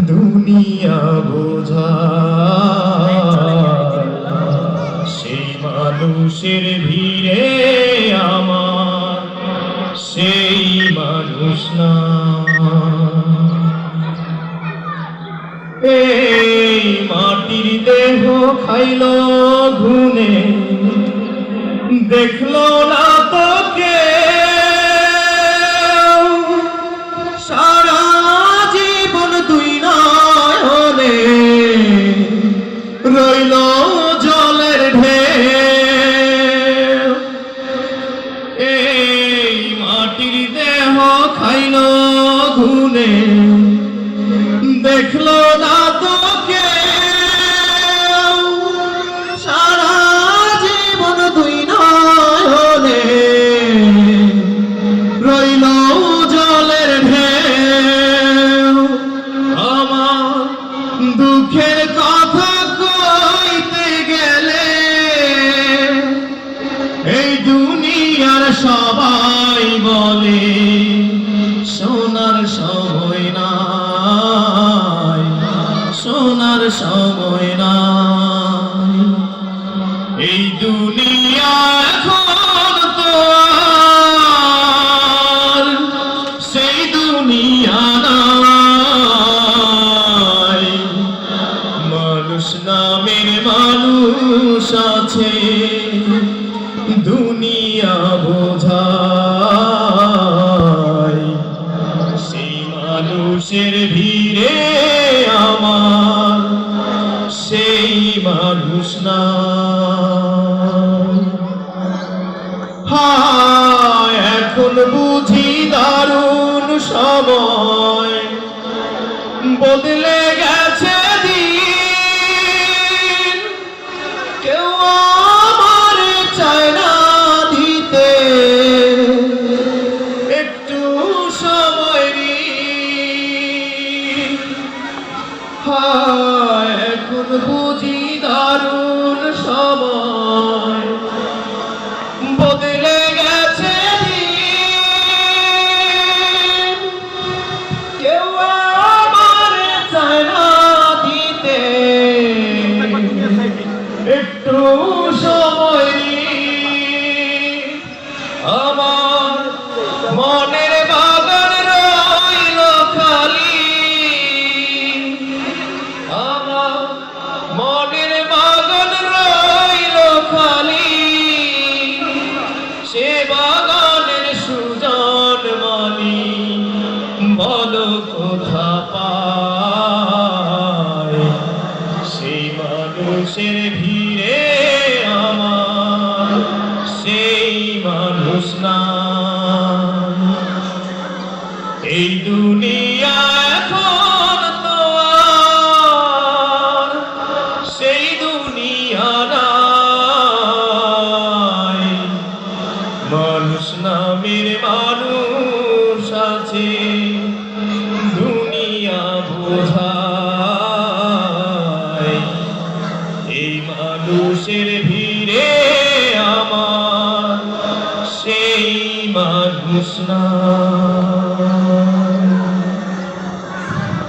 দুনিয়া বোঝা সেই মানুষের ভিড়ে আমার সেই মানুষ না। এই মাটির দেহ খাইল ঘুনে, দেখলো না তোকে সারা জীবন দুই নয়নে, রইল জলের ঢেউ। এই মাটির দেহ খাইল ঘুনে, দেখলো না তোকে সারা জীবন দুই নয়নে, রইল জলের ঢেউ। আমার দুঃখের কথা কইতে গেলে এই দুনিয়ার সবাই বলে শোনার সময় নাই, শোনার সময় নাই। এই দুনিয়া এখন তো আর সেই দুনিয়া নাই। মানুষ নামের মানুষ আছে দুনিয়া বোঝায়, সেই মানুষের ভিড়ে আমার সেই মানুষ না। হায় এখন বুঝি দারুণ সময়, বদলে গেছে দিন। কেউ আমার চায় না দিতে একটু সময়। হায় এখন বুঝি দারুণ সময়, বদলে গেছে দিন। কেউ আমার চায় না দিতে একটু সময়। আমার মনের বাগান রইল খালি, আমার মনের বাগান রইল খালি। সে বাগানের সুজন মালি বলো কোথা পায়, সেই মানুষের ভিড়ে আমার সেই মানুষ না। এই দুনিয়া এখন তো আর সেই দুনিয়া নাই। মানুষ নামের মানুষ আছে দুনিয়া বোঝায়, এই মানুষের ভিড়ে আমার সেই মানুষ না।